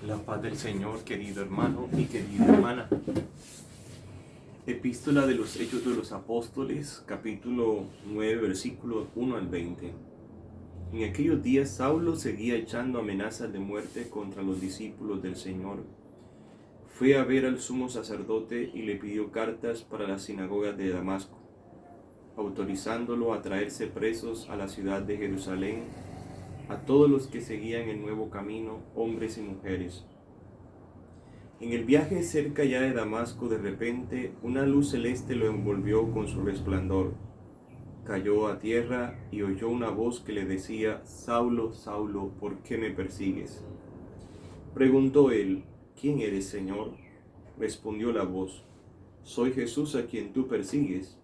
La paz del Señor, querido hermano y querida hermana. Epístola de los Hechos de los Apóstoles, capítulo 9, versículos 1 al 20. En aquellos días Saulo seguía echando amenazas de muerte contra los discípulos del Señor. Fue a ver al sumo sacerdote y le pidió cartas para las sinagogas de Damasco, autorizándolo a traerse presos a la ciudad de Jerusalén a todos los que seguían el nuevo camino, hombres y mujeres. En el viaje cerca ya de Damasco, de repente, una luz celeste lo envolvió con su resplandor. Cayó a tierra y oyó una voz que le decía: Saulo, Saulo, ¿por qué me persigues? Preguntó él: ¿Quién eres, Señor? Respondió la voz: Soy Jesús a quien tú persigues.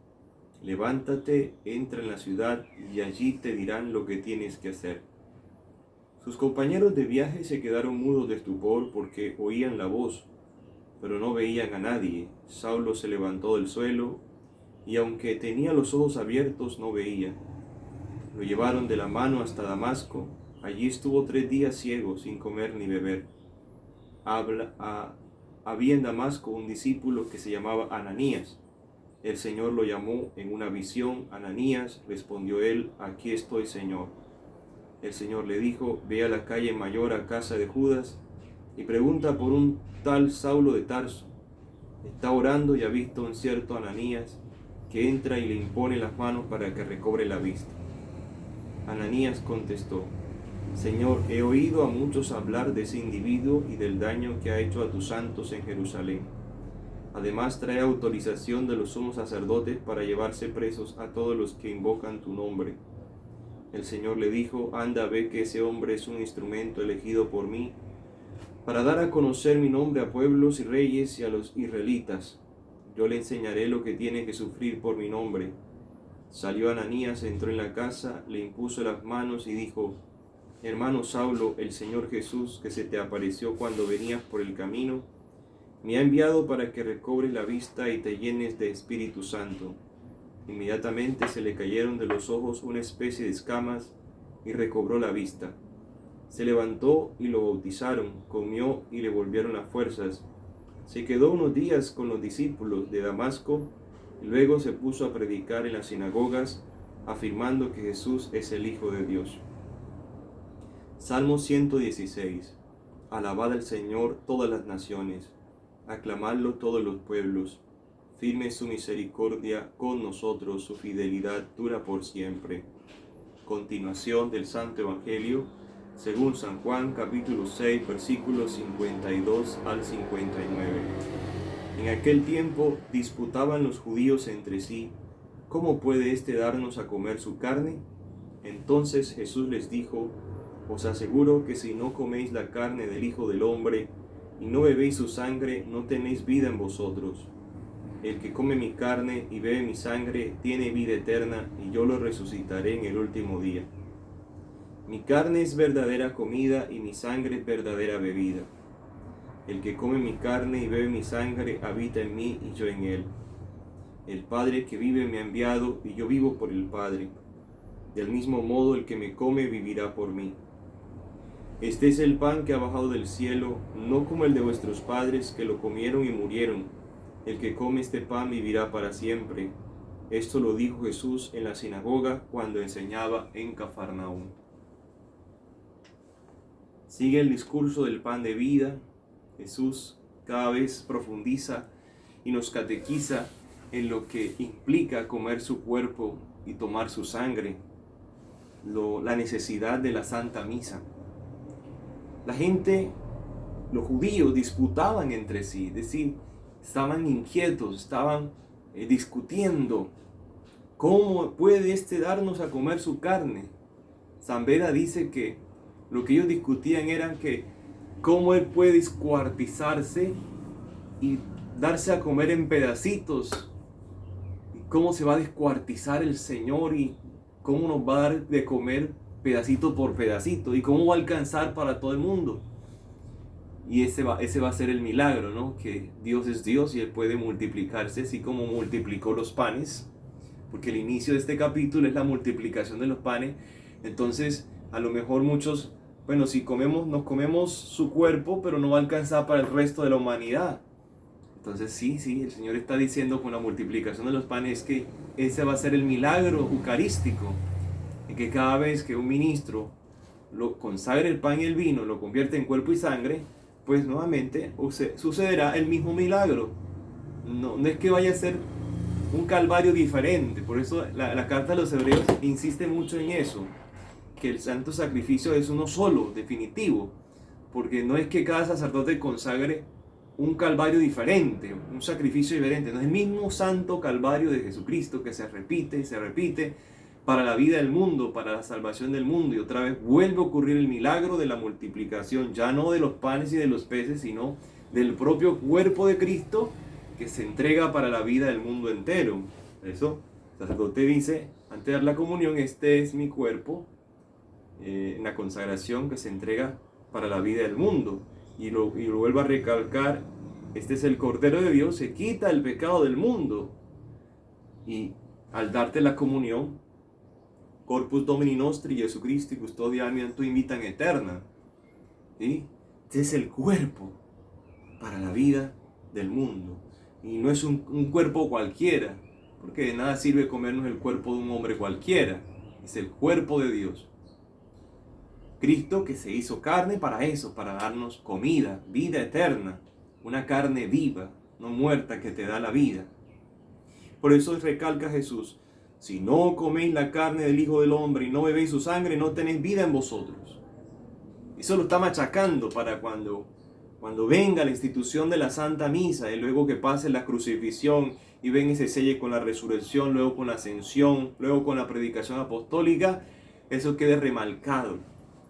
Levántate, entra en la ciudad y allí te dirán lo que tienes que hacer. Sus compañeros de viaje se quedaron mudos de estupor porque oían la voz, pero no veían a nadie. Saulo se levantó del suelo y aunque tenía los ojos abiertos no veía. Lo llevaron de la mano hasta Damasco. Allí estuvo 3 días ciego, sin comer ni beber. Había en Damasco un discípulo que se llamaba Ananías. El Señor lo llamó en una visión. Ananías, respondió él: Aquí estoy, Señor. El Señor le dijo: Ve a la calle mayor, a casa de Judas, y pregunta por un tal Saulo de Tarso. Está orando y ha visto un cierto Ananías que entra y le impone las manos para que recobre la vista. Ananías contestó: Señor, he oído a muchos hablar de ese individuo y del daño que ha hecho a tus santos en Jerusalén. Además trae autorización de los sumos sacerdotes para llevarse presos a todos los que invocan tu nombre. El Señor le dijo: Anda, ve que ese hombre es un instrumento elegido por mí para dar a conocer mi nombre a pueblos y reyes y a los israelitas. Yo le enseñaré lo que tiene que sufrir por mi nombre. Salió Ananías, entró en la casa, le impuso las manos y dijo: Hermano Saulo, el Señor Jesús, que se te apareció cuando venías por el camino, me ha enviado para que recobres la vista y te llenes de Espíritu Santo. Inmediatamente se le cayeron de los ojos una especie de escamas y recobró la vista. Se levantó y lo bautizaron, comió y le volvieron las fuerzas. Se quedó unos días con los discípulos de Damasco y luego se puso a predicar en las sinagogas, afirmando que Jesús es el Hijo de Dios. Salmo 116. Alabad al Señor todas las naciones, aclamadlo todos los pueblos. Firme su misericordia con nosotros, su fidelidad dura por siempre. Continuación del Santo Evangelio según San Juan, capítulo 6, versículos 52 al 59. En aquel tiempo disputaban los judíos entre sí: ¿cómo puede éste darnos a comer su carne? Entonces Jesús les dijo: Os aseguro que si no coméis la carne del Hijo del Hombre y no bebéis su sangre, no tenéis vida en vosotros. El que come mi carne y bebe mi sangre tiene vida eterna, y yo lo resucitaré en el último día. Mi carne es verdadera comida y mi sangre es verdadera bebida. El que come mi carne y bebe mi sangre habita en mí y yo en él. El Padre que vive me ha enviado y yo vivo por el Padre. Del mismo modo el que me come vivirá por mí. Este es el pan que ha bajado del cielo, no como el de vuestros padres que lo comieron y murieron. El que come este pan vivirá para siempre. Esto lo dijo Jesús en la sinagoga cuando enseñaba en Cafarnaúm. Sigue el discurso del pan de vida. Jesús cada vez profundiza y nos catequiza en lo que implica comer su cuerpo y tomar su sangre, la necesidad de la Santa Misa. La gente, los judíos, disputaban entre sí, es decir, estaban inquietos, estaban discutiendo: ¿cómo puede éste darnos a comer su carne? San Beda dice que lo que ellos discutían era que cómo él puede descuartizarse y darse a comer en pedacitos, y cómo se va a descuartizar el Señor y cómo nos va a dar de comer pedacito por pedacito y cómo va a alcanzar para todo el mundo. Y ese va a ser el milagro, ¿no? Que Dios es Dios y Él puede multiplicarse así como multiplicó los panes, porque el inicio de este capítulo es la multiplicación de los panes. Entonces, a lo mejor muchos bueno, si nos comemos su cuerpo, pero no va a alcanzar para el resto de la humanidad. Entonces sí, el Señor está diciendo con la multiplicación de los panes que ese va a ser el milagro eucarístico, en que cada vez que un ministro lo consagre el pan y el vino, lo convierte en cuerpo y sangre, pues nuevamente sucederá el mismo milagro. No es que vaya a ser un calvario diferente. Por eso la carta de los Hebreos insiste mucho en eso, que el santo sacrificio es uno solo, definitivo, porque no es que cada sacerdote consagre un calvario diferente, un sacrificio diferente, no es el mismo santo calvario de Jesucristo que se repite y se repite para la vida del mundo, para la salvación del mundo, y otra vez vuelve a ocurrir el milagro de la multiplicación, ya no de los panes y de los peces, sino del propio cuerpo de Cristo que se entrega para la vida del mundo entero. Eso, el sacerdote dice, antes de dar la comunión, este es mi cuerpo, en la consagración que se entrega para la vida del mundo. Y lo vuelvo a recalcar, este es el Cordero de Dios, se quita el pecado del mundo. Y al darte la comunión, Corpus Domini Nostri, Jesucristi, custodia tu invitan eterna. ¿Sí? Este es el cuerpo para la vida del mundo. Y no es un cuerpo cualquiera, porque de nada sirve comernos el cuerpo de un hombre cualquiera. Es el cuerpo de Dios. Cristo que se hizo carne para eso, para darnos comida, vida eterna, una carne viva, no muerta, que te da la vida. Por eso recalca Jesús, si no coméis la carne del Hijo del Hombre y no bebéis su sangre, no tenéis vida en vosotros. Eso lo está machacando para cuando venga la institución de la Santa Misa, y luego que pase la crucifixión y ven y se selle con la resurrección, luego con la ascensión, luego con la predicación apostólica, eso quede remarcado.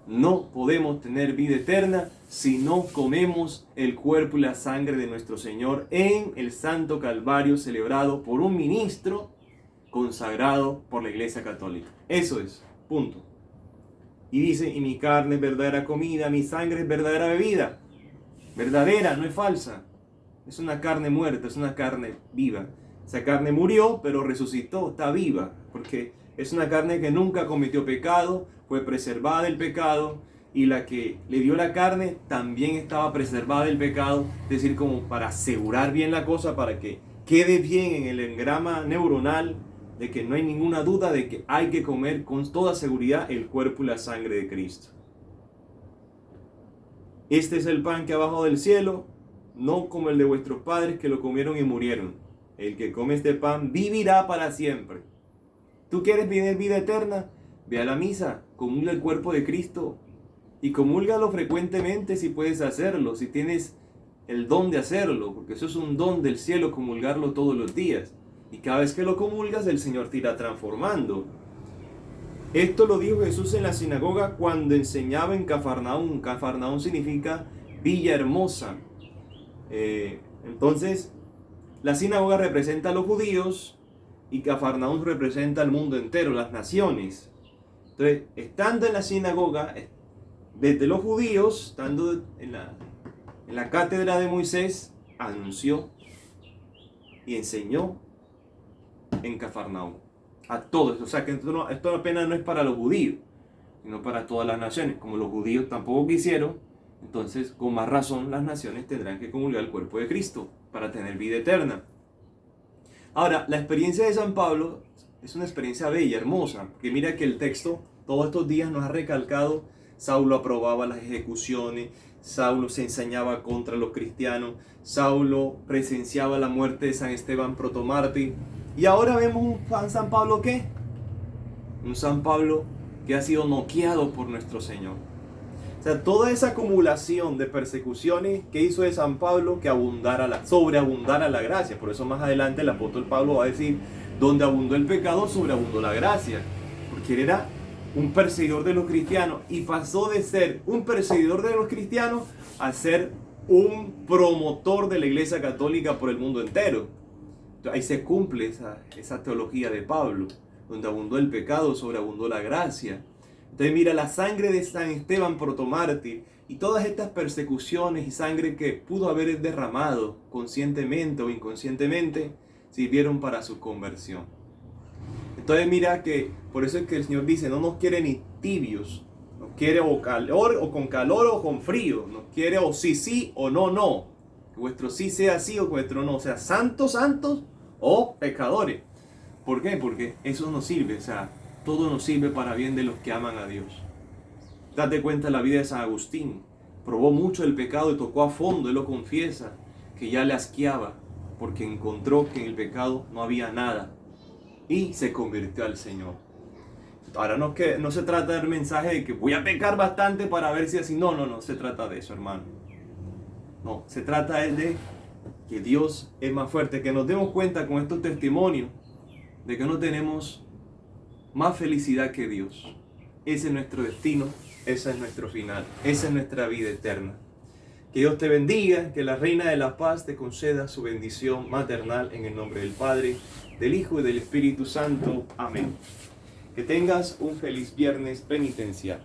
No podemos tener vida eterna si no comemos el cuerpo y la sangre de nuestro Señor en el Santo Calvario celebrado por un ministro consagrado por la Iglesia Católica. Eso es, punto. Y dice, y mi carne es verdadera comida, mi sangre es verdadera bebida. Verdadera, no es falsa. Es una carne muerta, es una carne viva. Esa carne murió, pero resucitó, está viva, porque es una carne que nunca cometió pecado, fue preservada del pecado, y la que le dio la carne también estaba preservada del pecado, es decir, como para asegurar bien la cosa, para que quede bien en el engrama neuronal de que no hay ninguna duda de que hay que comer con toda seguridad el cuerpo y la sangre de Cristo. Este es el pan que ha bajado del cielo, no como el de vuestros padres que lo comieron y murieron. El que come este pan vivirá para siempre. ¿Tú quieres tener vida eterna? Ve a la misa, comulga el cuerpo de Cristo y comúlgalo frecuentemente si puedes hacerlo, si tienes el don de hacerlo, porque eso es un don del cielo, comulgarlo todos los días. Y cada vez que lo comulgas, el Señor te irá transformando. Esto lo dijo Jesús en la sinagoga cuando enseñaba en Cafarnaún. Cafarnaún significa Villa Hermosa. Entonces, la sinagoga representa a los judíos y Cafarnaún representa al mundo entero, las naciones. Entonces, estando en la sinagoga, desde los judíos, estando en la cátedra de Moisés, anunció y enseñó en Cafarnaún a todos. O sea que esto apenas no es para los judíos, sino para todas las naciones. Como los judíos tampoco quisieron, entonces con más razón las naciones tendrán que comulgar el cuerpo de Cristo para tener vida eterna. Ahora, la experiencia de San Pablo es una experiencia bella, hermosa, porque mira que el texto todos estos días nos ha recalcado: Saulo aprobaba las ejecuciones, Saulo se ensañaba contra los cristianos, Saulo presenciaba la muerte de San Esteban protomártir, y ahora vemos un San Pablo ¿qué? Un San Pablo que ha sido noqueado por nuestro Señor. O sea, toda esa acumulación de persecuciones que hizo de San Pablo que sobreabundara la gracia. Por eso más adelante el apóstol Pablo va a decir, donde abundó el pecado, sobreabundó la gracia. Porque él era un perseguidor de los cristianos y pasó de ser un perseguidor de los cristianos a ser un promotor de la Iglesia Católica por el mundo entero. Entonces, ahí se cumple esa teología de Pablo, donde abundó el pecado, sobreabundó la gracia. Entonces mira, la sangre de San Esteban protomártir y todas estas persecuciones y sangre que pudo haber derramado conscientemente o inconscientemente sirvieron para su conversión. Entonces mira que por eso es que el Señor dice, no nos quiere ni tibios, nos quiere o calor o con calor o con frío, nos quiere o sí, sí o no, no. Que vuestro sí sea sí o vuestro no sea santos, santos o pecadores. ¿Por qué? Porque eso nos sirve, o sea, todo nos sirve para bien de los que aman a Dios. Date cuenta la vida de San Agustín. Probó mucho el pecado y tocó a fondo, él lo confiesa, que ya le asqueaba, porque encontró que en el pecado no había nada y se convirtió al Señor. Ahora no se trata del mensaje de que voy a pecar bastante para ver si así. No se trata de eso, hermano. No, se trata de que Dios es más fuerte, que nos demos cuenta con estos testimonios de que no tenemos más felicidad que Dios. Ese es nuestro destino, ese es nuestro final, esa es nuestra vida eterna. Que Dios te bendiga, que la Reina de la Paz te conceda su bendición maternal en el nombre del Padre, del Hijo y del Espíritu Santo. Amén. Que tengas un feliz viernes penitencial.